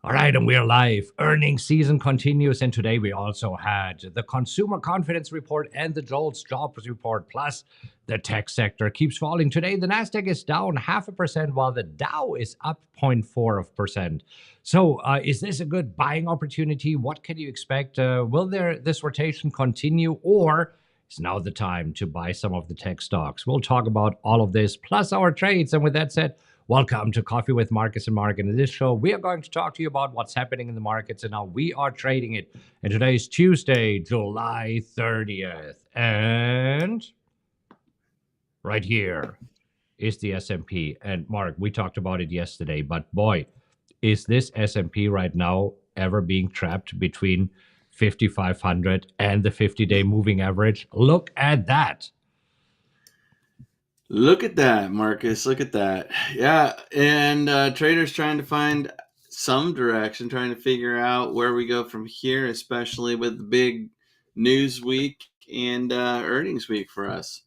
All right, and we're live. Earnings season continues, and today we also had the consumer confidence report and the JOLTS jobs report, plus the tech sector keeps falling. Today, the Nasdaq is down 0.5%, while the Dow is up 0.4%. So, is this a good buying opportunity? What can you expect? Will this rotation continue, or is now the time to buy some of the tech stocks? We'll talk about all of this, plus our trades. And with that said, welcome to Coffee with Markus and Mark. And in this show, we are going to talk to you about what's happening in the markets and how we are trading it. And today is Tuesday, July 30th. And right here is the S&P. And Mark, we talked about it yesterday, but boy, is this S&P right now ever being trapped between 5,500 and the 50-day moving average? Look at that. Look at that, Marcus. Look at that. Yeah, and traders trying to find some direction, trying to figure out where we go from here, especially with the big news week and earnings week for us.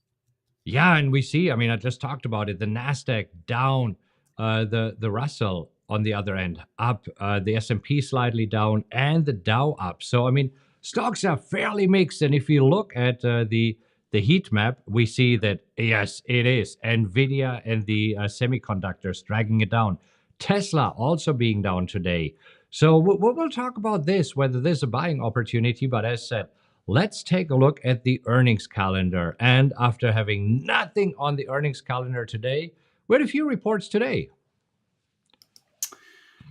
Yeah, and we see, I mean, I just talked about it, the Nasdaq down, the Russell on the other end up, the S&P slightly down, and the Dow up. So, I mean, stocks are fairly mixed. And if you look at the heat map, we see that, yes, it is NVIDIA and the semiconductors dragging it down. Tesla also being down today. So we'll talk about this, whether there's a buying opportunity. But as said, let's take a look at the earnings calendar. And after having nothing on the earnings calendar today, we had a few reports today.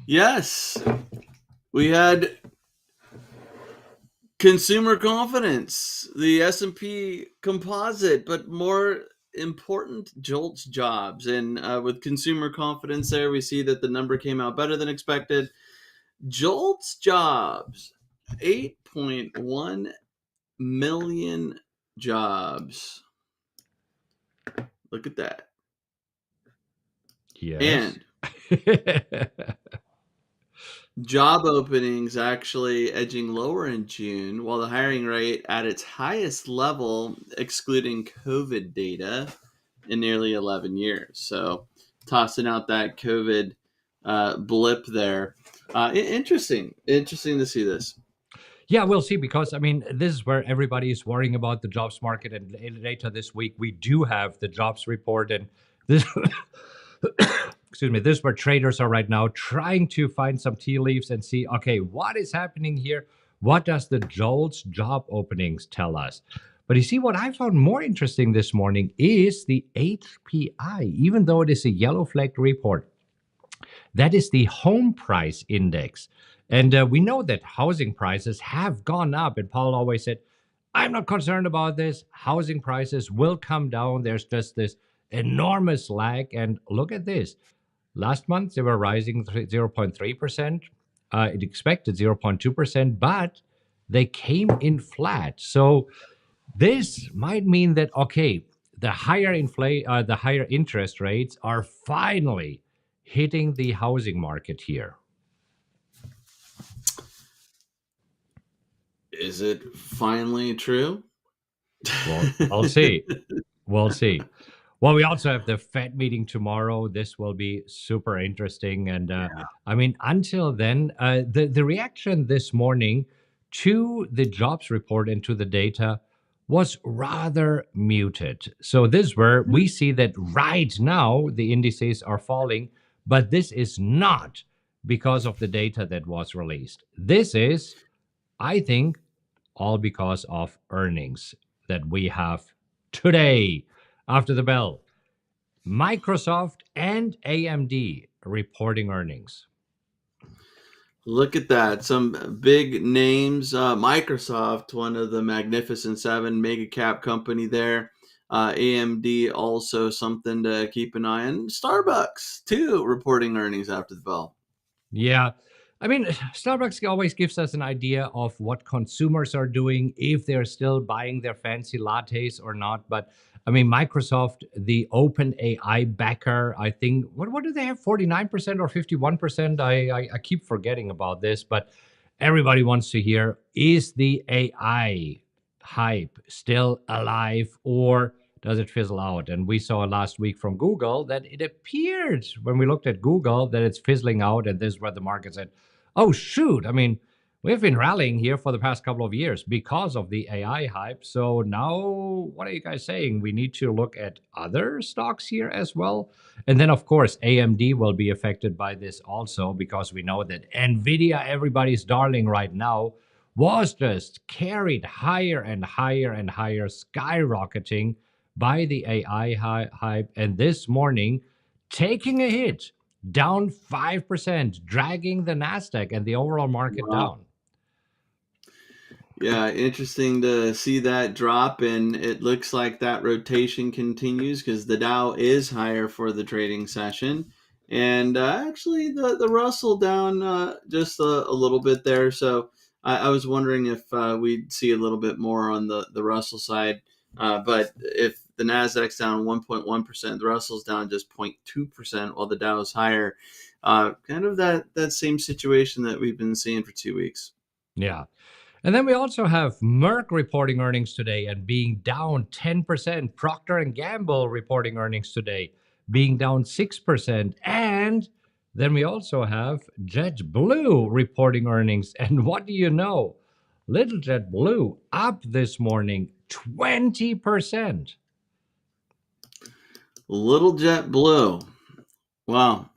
Yes, we had consumer confidence, the S&P composite, but more important, JOLTS jobs. And with consumer confidence there, we see that the number came out better than expected. JOLTS jobs, 8.1 million jobs. Look at that. Yes. And job openings actually edging lower in June, while the hiring rate at its highest level, excluding COVID data, in nearly 11 years. So tossing out that COVID blip there. Interesting to see this. Yeah, we'll see, because I mean, this is where everybody is worrying about the jobs market. And later this week, we do have the jobs report, and this excuse me, this is where traders are right now trying to find some tea leaves and see, okay, what is happening here? What does the JOLTS job openings tell us? But you see, what I found more interesting this morning is the HPI, even though it is a yellow flagged report. That is the home price index. And we know that housing prices have gone up. And Paul always said, I'm not concerned about this. Housing prices will come down. There's just this enormous lag. And look at this. Last month, they were rising 0.3%. It expected 0.2%, but they came in flat. So this might mean that, okay, the higher interest rates are finally hitting the housing market here. Is it finally true? Well, I'll see. We'll see. Well, we also have the Fed meeting tomorrow. This will be super interesting. And I mean, until then, the reaction this morning to the jobs report and to the data was rather muted. So this is where we see that right now the indices are falling, but this is not because of the data that was released. This is, I think, all because of earnings that we have today after the bell. Microsoft and AMD reporting earnings. Look at that. Some big names. Microsoft, one of the Magnificent Seven, mega cap company there. AMD, also something to keep an eye on. Starbucks, too, reporting earnings after the bell. Yeah. I mean, Starbucks always gives us an idea of what consumers are doing, if they're still buying their fancy lattes or not. But I mean, Microsoft, the open AI backer, I think, what do they have? 49% or 51%? I keep forgetting about this, but everybody wants to hear, is the AI hype still alive, or does it fizzle out? And we saw last week from Google that it appeared, when we looked at Google, that it's fizzling out. And this is where the market said, Oh, shoot. I mean, we've been rallying here for the past couple of years because of the AI hype. So now, what are you guys saying? We need to look at other stocks here as well. And then, of course, AMD will be affected by this also because we know that NVIDIA, everybody's darling right now, was just carried higher and higher and higher, skyrocketing by the AI hype. And this morning, taking a hit, down 5%, dragging the Nasdaq and the overall market Wow. down. Yeah, interesting to see that drop, and it looks like that rotation continues because the Dow is higher for the trading session, and actually the Russell down just a little bit there. So I was wondering if we'd see a little bit more on the Russell side, but if the Nasdaq's down 1.1%, the Russell's down just 0.2%, while the Dow is higher. Kind of that same situation that we've been seeing for 2 weeks. Yeah. And then we also have Merck reporting earnings today and being down 10%. Procter and Gamble reporting earnings today, being down 6%. And then we also have JetBlue reporting earnings. And what do you know? Little JetBlue up this morning 20%. Little JetBlue. Wow.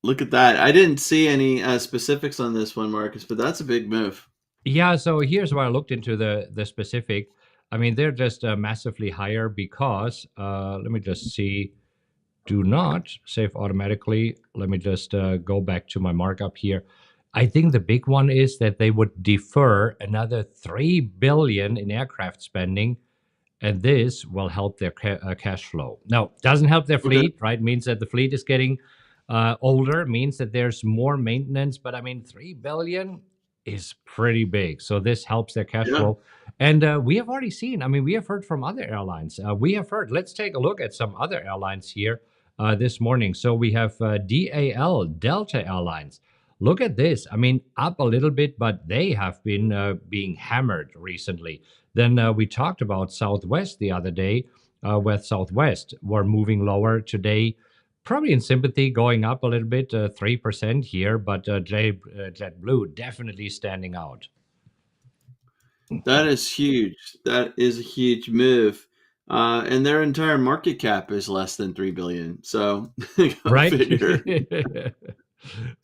Look at that. I didn't see any specifics on this one, Marcus, but that's a big move. Yeah, so here's where I looked into the specific. I mean, they're just massively higher because let me just see. Do not save automatically. Let me just go back to my markup here. I think the big one is that they would defer another 3 billion in aircraft spending, and this will help their cash flow. Now, doesn't help their Okay. fleet, right? Means that the fleet is getting older, means that there's more maintenance. But I mean, 3 billion is pretty big. So this helps their cash Yeah. flow. And we have already seen, I mean, we have heard from other airlines. We have heard, let's take a look at some other airlines here this morning. So we have DAL, Delta Airlines. Look at this. I mean, up a little bit, but they have been being hammered recently. Then we talked about Southwest the other day, where Southwest were moving lower today, probably in sympathy, going up a little bit, 3% here, but JetBlue definitely standing out. That is huge. That is a huge move. And their entire market cap is less than 3 billion. So go Right? figure.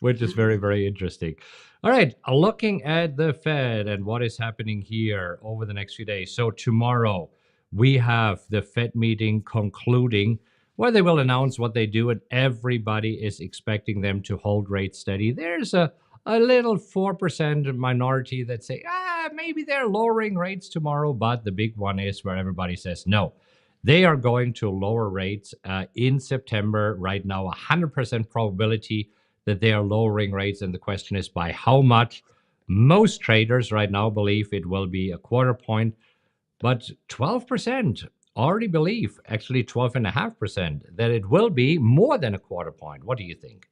Which is very, very interesting. All right, looking at the Fed and what is happening here over the next few days. So tomorrow we have the Fed meeting concluding where they will announce what they do, and everybody is expecting them to hold rates steady. There's a little 4% minority that say, maybe they're lowering rates tomorrow, but the big one is where everybody says no. They are going to lower rates in September. Right now, 100% probability that they are lowering rates. And the question is by how much? Most traders right now believe it will be a quarter point, but 12% already believe, actually 12.5%, that it will be more than a quarter point. What do you think?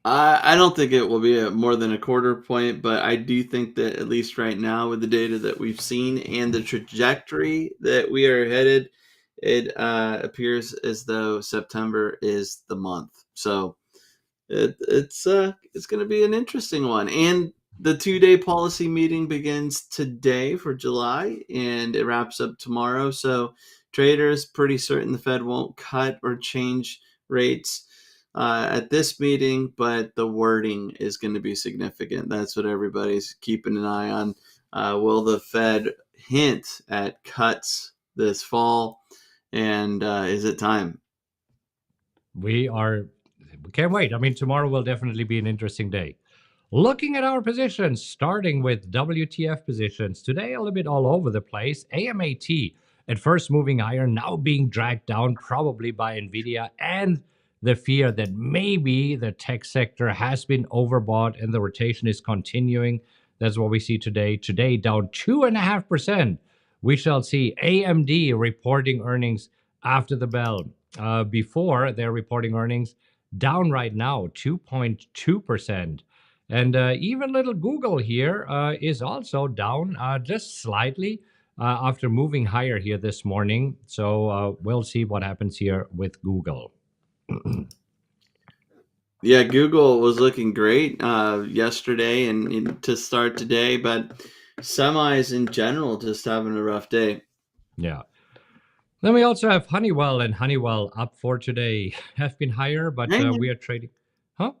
I don't think it will be more than a quarter point, but I do think that at least right now, with the data that we've seen and the trajectory that we are headed, it appears as though September is the month. So it's going to be an interesting one. And the 2-day policy meeting begins today for July, and it wraps up tomorrow. So traders pretty certain the Fed won't cut or change rates at this meeting, but the wording is going to be significant. That's what everybody's keeping an eye on. Will the Fed hint at cuts this fall? And is it time? We can't wait. I mean, tomorrow will definitely be an interesting day. Looking at our positions, starting with WTF positions, today a little bit all over the place. AMAT at first moving higher, now being dragged down probably by NVIDIA and the fear that maybe the tech sector has been overbought and the rotation is continuing. That's what we see today. Today, down 2.5%. We shall see AMD reporting earnings after the bell. Before they're reporting earnings, down right now, 2.2%. And even little Google here is also down just slightly after moving higher here this morning. So we'll see what happens here with Google. Yeah, Google was looking great yesterday and to start today, but semis in general just having a rough day. Yeah. Then we also have Honeywell, and Honeywell up for today. Have been higher, but we Hanging, are trading. Huh?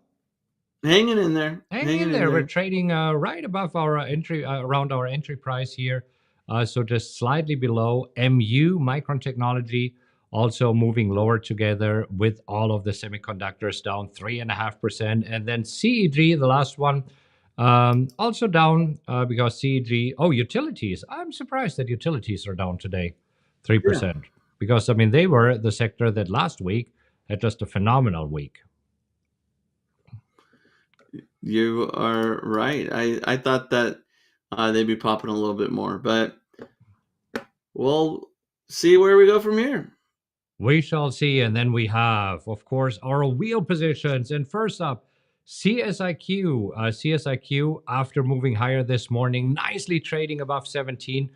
hanging in there, Hang in hanging in there. We're there. trading right above our entry, around our entry price here. So just slightly below. MU, Micron Technology, also moving lower together with all of the semiconductors down 3.5%. And then CEG, the last one, also down because CEG, oh, utilities. I'm surprised that utilities are down today, Yeah, 3%. Because, I mean, they were the sector that last week had just a phenomenal week. you are right. I thought that they'd be popping a little bit more, but we'll see where we go from here. We shall see. And then we have, of course, our wheel positions. And first up, CSIQ. CSIQ, after moving higher this morning, nicely trading above 17,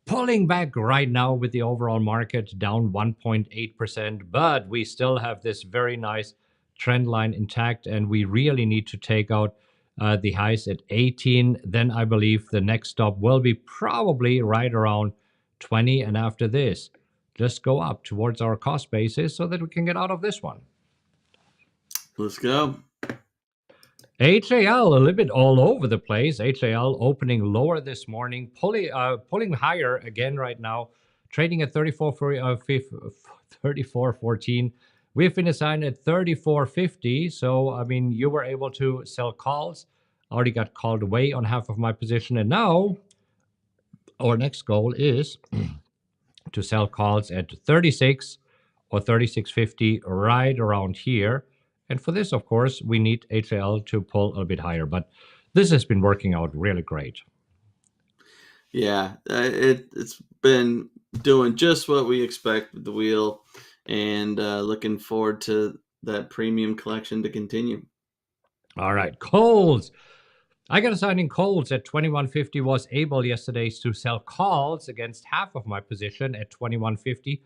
pulling back right now with the overall market down 1.8%. But we still have this very nice trend line intact, and we really need to take out the highs at 18. Then I believe the next stop will be probably right around 20. And after this, just go up towards our cost basis so that we can get out of this one. Let's go. HAL a little bit all over the place. HAL opening lower this morning, pulling higher again right now, trading at 34.14. We've been assigned at 34.50. So I mean, you were able to sell calls. Already got called away on half of my position, and now our next goal is to sell calls at 36 or 36.50 right around here. And for this, of course, we need HL to pull a little bit higher. But this has been working out really great. Yeah, it's been doing just what we expect with the wheel, and looking forward to that premium collection to continue. All right, Coles. I got a sign in Coles at 21.50. Was able yesterday to sell calls against half of my position at 21.50.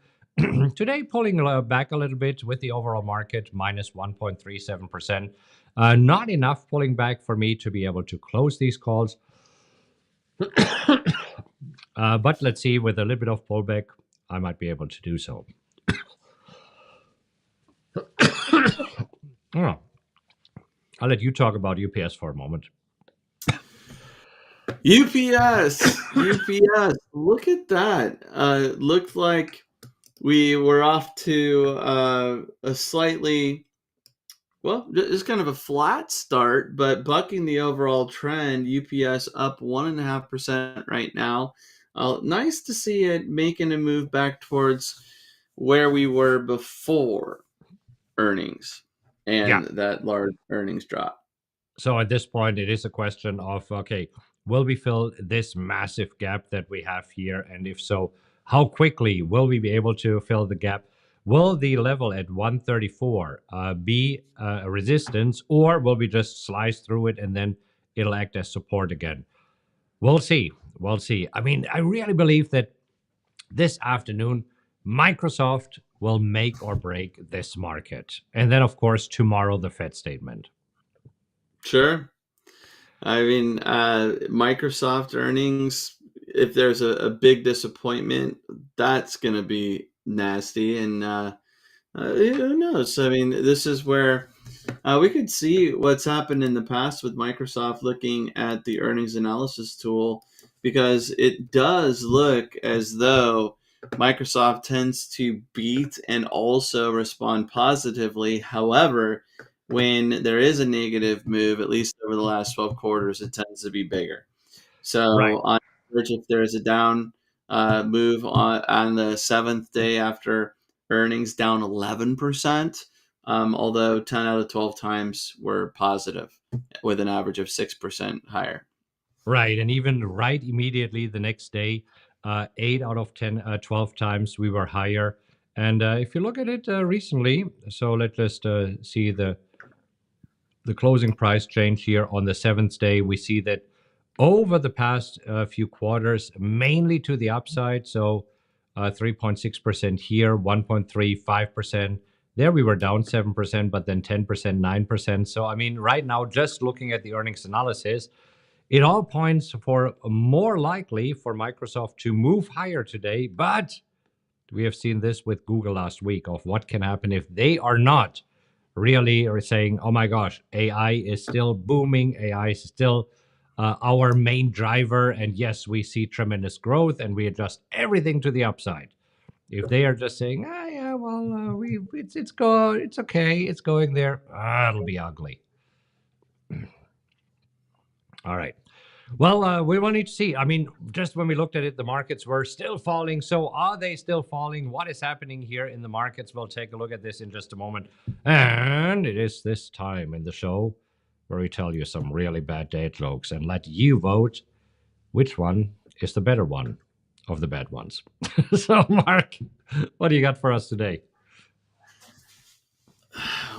Today, pulling back a little bit with the overall market minus 1.37%. Not enough pulling back for me to be able to close these calls. But let's see, with a little bit of pullback, I might be able to do so. Oh, I'll let you talk about UPS for a moment. UPS, look at that. Looked like we were off to a slightly, well, just kind of a flat start, but bucking the overall trend. UPS up 1.5% right now. Nice to see it making a move back towards where we were before earnings Yeah. and that large earnings drop. So at this point, it is a question of, okay, will we fill this massive gap that we have here? And if so, how quickly will we be able to fill the gap? Will the level at 134 be a resistance, or will we just slice through it and then it'll act as support again? We'll see. We'll see. I mean, I really believe that this afternoon, Microsoft will make or break this market. And then, of course, tomorrow, the Fed statement. Sure. I mean, Microsoft earnings, if there's a big disappointment, that's going to be nasty. And who knows? I mean, this is where we could see what's happened in the past with Microsoft looking at the earnings analysis tool, because it does look as though Microsoft tends to beat and also respond positively. However, when there is a negative move, at least over the last 12 quarters, it tends to be bigger. Right. So, on average, if there's a down move on the seventh day after earnings, down 11%, although 10 out of 12 times were positive with an average of 6% higher. Right. And even right immediately the next day, 8 out of 10, 12 times we were higher. And if you look at it recently, so let's just see the closing price change here on the seventh day. We see that over the past few quarters, mainly to the upside. So 3.6% here, 1.35%, There we were down 7%, but then 10%, 9%. So, I mean, right now, just looking at the earnings analysis, it all points for more likely for Microsoft to move higher today. But we have seen this with Google last week of what can happen if they are not really are saying, oh my gosh, AI is still booming. AI is still our main driver. And yes, we see tremendous growth and we adjust everything to the upside. If they are just saying, ah, yeah, well, it's okay, it's going there, it'll be ugly. All right. Well, we will need to see. I mean, just when we looked at it, the markets were still falling. So are they still falling? What is happening here in the markets? We'll take a look at this in just a moment. And it is this time in the show where we tell you some really bad dad jokes and let you vote which one is the better one of the bad ones. So, Mark, what do you got for us today?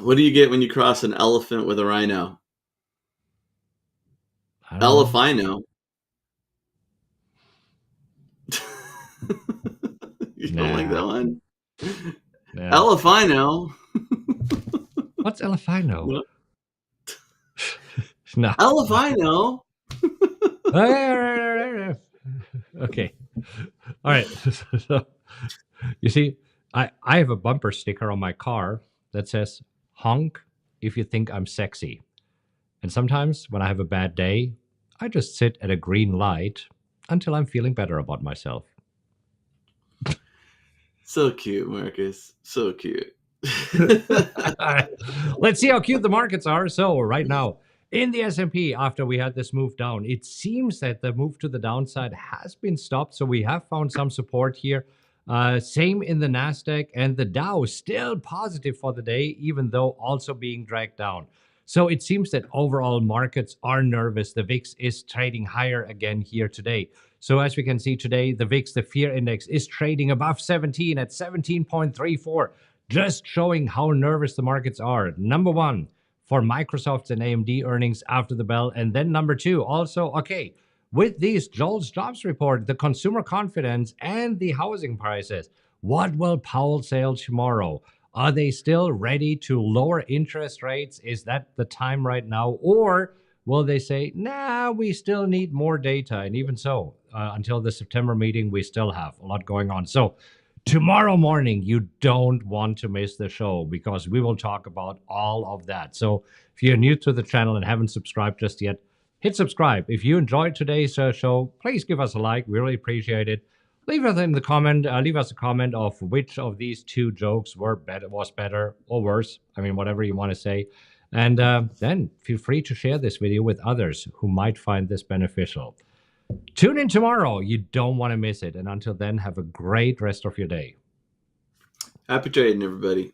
What do you get when you cross an elephant with a rhino? I don't know. Elephino. You don't like that one? Yeah. Elephino. What's Elephino? No. No. Elephino. Okay. All right. So, you see, I have a bumper sticker on my car that says, honk if you think I'm sexy. And sometimes when I have a bad day, I just sit at a green light until I'm feeling better about myself. So cute, Marcus. So cute. All right. Let's see how cute the markets are. So right now, in the S&P, after we had this move down, it seems that the move to the downside has been stopped. So we have found some support here. Same in the NASDAQ, and the Dow still positive for the day, even though also being dragged down. So it seems that overall markets are nervous. The VIX is trading higher again here today. So as we can see today, the VIX, the fear index, is trading above 17 at 17.34, just showing how nervous the markets are. Number one, for Microsoft and AMD earnings after the bell. And then number two, also, okay, with these JOLTS jobs report, the consumer confidence and the housing prices, what will Powell say tomorrow? Are they still ready to lower interest rates? Is that the time right now? Or will they say, nah, we still need more data? And even so, until the September meeting, we still have a lot going on. So tomorrow morning, you don't want to miss the show because we will talk about all of that. So if you're new to the channel and haven't subscribed just yet, hit subscribe. If you enjoyed today's show, please give us a like. We really appreciate it. Leave us in the comment. Leave us a comment of which of these two jokes was better or worse. I mean, whatever you want to say. And then feel free to share this video with others who might find this beneficial. Tune in tomorrow. You don't want to miss it. And until then, have a great rest of your day. Happy trading, everybody.